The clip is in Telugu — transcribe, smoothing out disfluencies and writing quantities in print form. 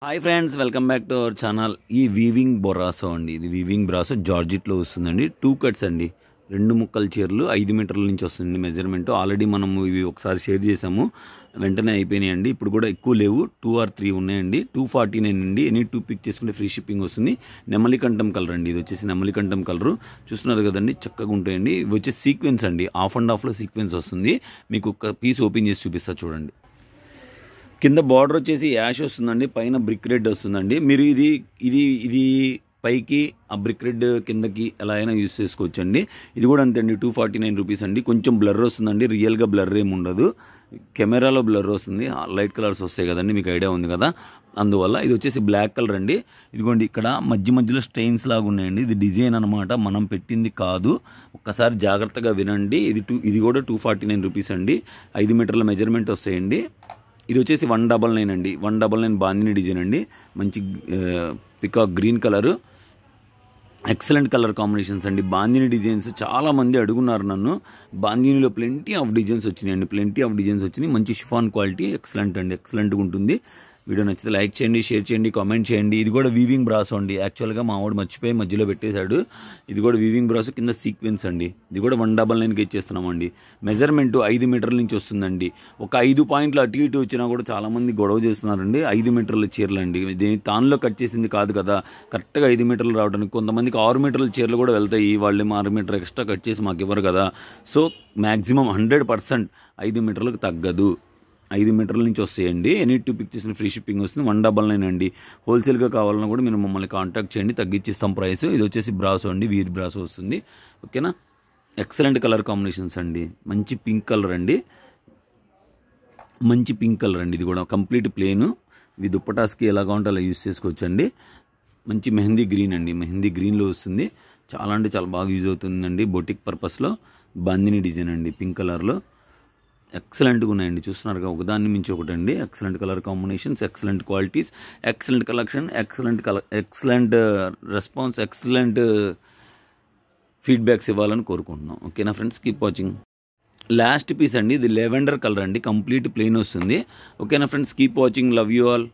Hi friends, welcome back to our channel. ఈ వీవింగ్ బొరాసో అండి, ఇది వీవింగ్ బ్రాసో జార్జిట్లో వస్తుందండి. 2 కట్స్ అండి, 2 ముక్కల చీరలు 5 మీటర్ల నుంచి వస్తుంది మెజర్మెంట్. ఆల్రెడీ మనము ఇవి ఒకసారి షేర్ చేసాము, వెంటనే అయిపోయినాయండి. ఇప్పుడు కూడా ఎక్కువ లేవు, 2 or 3 ఉన్నాయండి. 249 అండి. ఎనీ 2 పిక్ చేసుకుంటే ఫ్రీ షిప్పింగ్ వస్తుంది. నెమలికంఠం కలర్ అండి, ఇది వచ్చేసి నెమలికంఠం కలరు. చూస్తున్నారు కదండి, చక్కగా ఉంటాయండి. ఇవి వచ్చేసి సీక్వెన్స్ అండి, ఆఫ్ అండ్ ఆఫ్లో సీక్వెన్స్ వస్తుంది. మీకు ఒక పీస్ ఓపెన్ చేసి చూపిస్తా చూడండి. కింద బార్డర్ వచ్చేసి యాష్ వస్తుందండి, పైన బ్రిక్ రెడ్ వస్తుందండి. మీరు ఇది పైకి ఆ బ్రిక్ రెడ్ కిందకి ఎలా అయినా యూస్ చేసుకోవచ్చండి. ఇది కూడా అంతే అండి, 249 రూపీస్ అండి. కొంచెం బ్లర్ వస్తుందండి, రియల్గా బ్లర్ ఏమి ఉండదు, కెమెరాలో బ్లర్ వస్తుంది. లైట్ కలర్స్ వస్తాయి కదండి, మీకు ఐడియా ఉంది కదా, అందువల్ల. ఇది వచ్చేసి బ్లాక్ కలర్ అండి. ఇదిగోండి, ఇక్కడ మధ్యలో స్టెయిన్స్ లాగా ఉన్నాయండి. ఇది డిజైన్ అనమాట, మనం పెట్టింది కాదు. ఒక్కసారి జాగ్రత్తగా వినండి. ఇది కూడా 249 రూపీస్ అండి. 5 మీటర్ల మెజర్మెంట్ వస్తాయండి. ఇది వచ్చేసి 199 అండి, 199 బాందిని డిజైన్ అండి. మంచి peacock green colour, excellent colour combinations అండి. బాందిని డిజైన్స్ చాలామంది అడుగున్నారు నన్ను. బాందినిలో ప్లెంటీ ఆఫ్ డిజైన్స్ వచ్చినాయండి, ప్లెంటీ ఆఫ్ డిజైన్స్ వచ్చినాయి. మంచి షిఫాన్ క్వాలిటీ, ఎక్సలెంట్ అండి, ఎక్సలెంట్గా ఉంటుంది. వీడియో నచ్చితే లైక్ చేయండి, షేర్ చేయండి, కామెంట్ చేయండి. ఇది కూడా వీవింగ్ బ్రాసో అండి. యాక్చువల్గా మా వాడు మర్చిపోయి మధ్యలో పెట్టేశాడు. ఇది కూడా వీవింగ్ బ్రాసో, కింద సీక్వెన్స్ అండి. ఇది కూడా 199కి ఇచ్చేస్తున్నామండి. మెజర్మెంట్ 5 మీటర్ల నుంచి వస్తుందండి. ఒక 5 పాయింట్లు అటు ఇటు వచ్చినా కూడా చాలామంది గొడవ చేస్తున్నారండి. 5 మీటర్ల చీరలు అండి, తానులో కట్ చేసింది కాదు కదా. కరెక్ట్గా 5 మీటర్లు రావడానికి కొంతమందికి 6 మీటర్ల చీరలు కూడా వెళ్తాయి. వాళ్ళు 6 మీటర్ ఎక్స్ట్రా కట్ చేసి మాకు ఇవ్వరు కదా. సో మ్యాక్సిమం 100% 5 మీటర్లకు తగ్గదు, 5 మీటర్ల నుంచి వస్తాయండి. ఎనీ 2 పిక్ చేసిన ఫ్రీ షిప్పింగ్ వస్తుంది. 199 అండి. హోల్సేల్గా కావాలన్నా కూడా మీరు మమ్మల్ని కాంటాక్ట్ చేయండి, తగ్గించిస్తాం ప్రైస్. ఇది వచ్చేసి బ్రాసో అండి, వీర్ బ్రాసో వస్తుంది. ఓకేనా, ఎక్సలెంట్ కలర్ కాంబినేషన్స్ అండి. మంచి పింక్ కలర్ అండి, మంచి పింక్ కలర్ అండి. ఇది కూడా కంప్లీట్ ప్లేను. ఇవి దుప్పటాస్కి ఎలా కావాలంటే అలా యూస్ చేసుకోవచ్చండి. మంచి మెహందీ గ్రీన్ అండి, మెహందీ గ్రీన్లో వస్తుంది. చాలా అంటే చాలా బాగా యూజ్ అవుతుందండి బొటిక్ పర్పస్లో. బాందిని డిజైన్ అండి, పింక్ కలర్లో. ఎక్సలెంట్గా ఉన్నాయండి, చూస్తున్నారుగా, ఒకదాన్ని మించి ఒకటండి. Excellent colour combinations, excellent qualities, excellent collection, excellent response, excellent feedbacks ఇవ్వాలని కోరుకుంటున్నాం. ఓకేనా friends, keep watching. Last piece అండి, ఇది లెవెండర్ కలర్ అండి, కంప్లీట్ ప్లెయిన్ వస్తుంది. ఓకేనా friends, keep watching, love you all.